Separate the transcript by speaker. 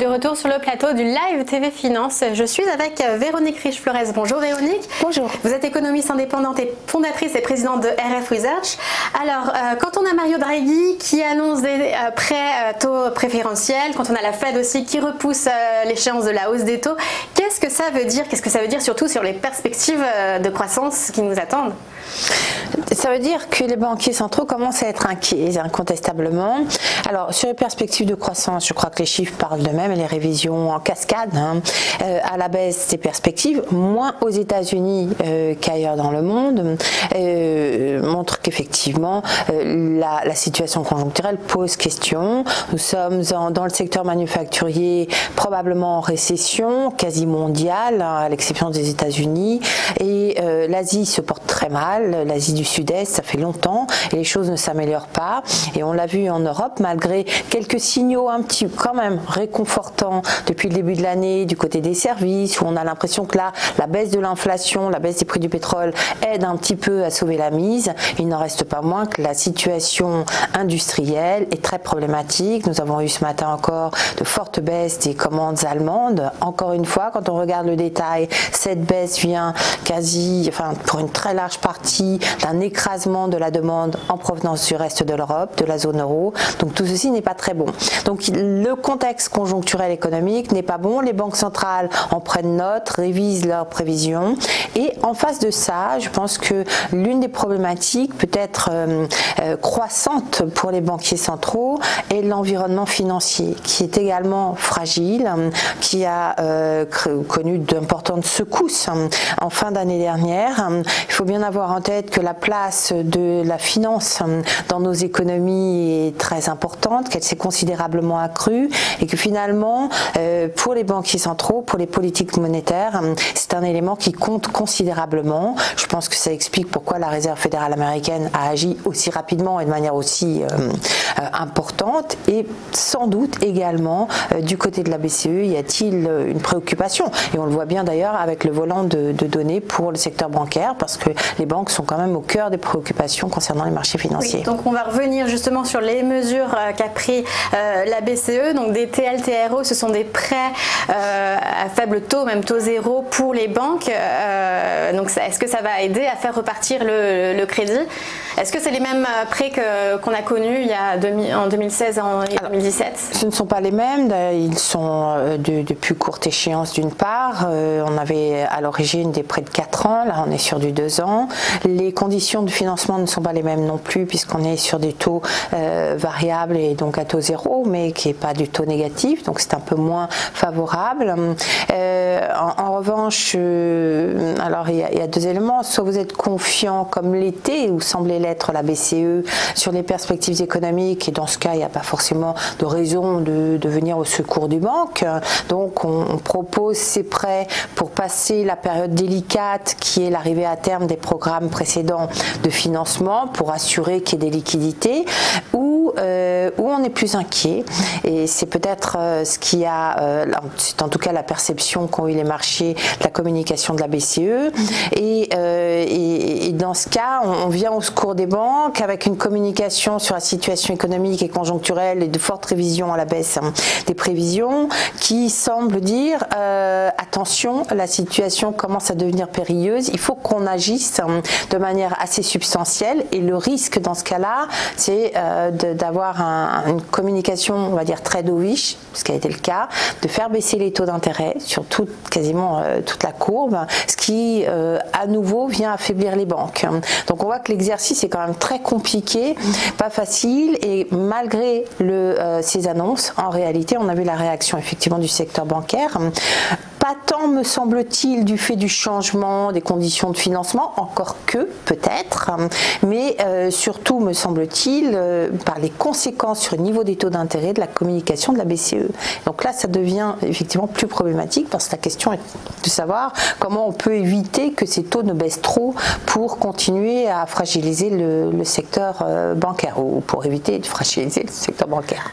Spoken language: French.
Speaker 1: de retour sur le plateau du Live TV Finance. Je suis avec Véronique Riche-Flores. Bonjour Véronique.
Speaker 2: Bonjour.
Speaker 1: Vous êtes économiste indépendante et fondatrice et présidente de RF Research. Alors, quand on a Mario Draghi qui annonce des prêts taux préférentiels, quand on a la Fed aussi qui repousse l'échéance de la hausse des taux, qu'est-ce que ça veut dire? Qu'est-ce que ça veut dire surtout sur les perspectives de croissance qui nous attendent?
Speaker 2: Ça veut dire que les banquiers centraux commencent à être inquiets, incontestablement. Alors, sur les perspectives de croissance, je crois que les chiffres parlent d'eux-mêmes et les révisions en cascade à la baisse des perspectives, moins aux États-Unis qu'ailleurs dans le monde, montrent qu'effectivement la situation conjoncturelle pose question. Nous sommes dans le secteur manufacturier probablement en récession, quasi mondiale, à l'exception des États-Unis, et l'Asie se porte très mal, l'Asie du Sud-Est, ça fait longtemps, et les choses ne s'améliorent pas. Et on l'a vu en Europe, malgré quelques signaux un petit quand même réconfortants depuis le début de l'année du côté des services, où on a l'impression que là, la baisse de l'inflation, la baisse des prix du pétrole aide un petit peu à sauver la mise. Il n'en reste pas moins que la situation industrielle est très problématique. Nous avons eu ce matin encore de fortes baisses des commandes allemandes. Encore une fois, quand on regarde le détail, cette baisse vient pour une très large partie d'un écrasement de la demande en provenance du reste de l'Europe, de la zone euro. Donc tout ceci n'est pas très bon. Donc le contexte conjoncturel économique n'est pas bon. Les banques centrales en prennent note, révisent leurs prévisions. Et en face de ça, je pense que l'une des problématiques peut-être croissante pour les banquiers centraux est l'environnement financier, qui est également fragile, qui a connu d'importantes secousses en fin d'année dernière. Il faut bien avoir en tête que la place de la finance dans nos économies est très importante, qu'elle s'est considérablement accrue et que finalement, pour les banquiers centraux, pour les politiques monétaires, c'est un élément qui compte considérablement. Je pense que ça explique pourquoi la Réserve fédérale américaine a agi aussi rapidement et de manière aussi importante. Et sans doute également, du côté de la BCE, y a-t-il une préoccupation? Et on le voit bien d'ailleurs avec le volant de données pour le secteur bancaire, parce que les banques sont quand même au cœur des préoccupations concernant les marchés financiers.
Speaker 1: Oui, donc on va revenir justement sur les mesures qu'a pris la BCE. Donc des TLTRO, ce sont des prêts à faible taux, même taux zéro pour les banques. Donc est-ce que ça va aider à faire repartir le crédit? Est-ce que c'est les mêmes prêts qu'on a connus en 2016 et 2017?
Speaker 2: Ce ne sont pas les mêmes, ils sont de plus courte échéance d'une part. On avait à l'origine des prêts de 4 ans, là on est sur du 2 ans. Les conditions de financement ne sont pas les mêmes non plus, puisqu'on est sur des taux variables et donc à taux zéro, mais qui n'est pas du taux négatif, donc c'est un peu moins favorable. En revanche, alors il y a deux éléments. Soit vous êtes confiant comme l'était ou semblait l'être la BCE sur les perspectives économiques, et dans ce cas il n'y a pas forcément de raison de venir au secours des banques. Donc on propose ces prêts pour passer la période délicate qui est l'arrivée à terme des programmes précédents de financement, pour assurer qu'il y ait des liquidités, où on est plus inquiet, et c'est peut-être ce qui a, c'est en tout cas la perception qu'ont eu les marchés de la communication de la BCE, et dans ce cas on vient au secours des banques avec une communication sur la situation économique et conjoncturelle et de fortes révisions à la baisse des prévisions qui semblent dire attention, la situation commence à devenir périlleuse, il faut qu'on agisse de manière assez substantielle, et le risque dans ce cas-là c'est d'avoir une communication, on va dire, très dovish, ce qui a été le cas, de faire baisser les taux d'intérêt sur quasiment toute la courbe, ce qui à nouveau vient affaiblir les banques. Donc on voit que l'exercice est quand même très compliqué, pas facile, et malgré ces annonces, en réalité on a vu la réaction effectivement du secteur bancaire. Pas tant, me semble-t-il, du fait du changement des conditions de financement, encore que peut-être, mais surtout, me semble-t-il, par les conséquences sur le niveau des taux d'intérêt de la communication de la BCE. Donc là, ça devient effectivement plus problématique, parce que la question est de savoir comment on peut éviter que ces taux ne baissent trop pour continuer à fragiliser le secteur bancaire, ou pour éviter de fragiliser le secteur bancaire.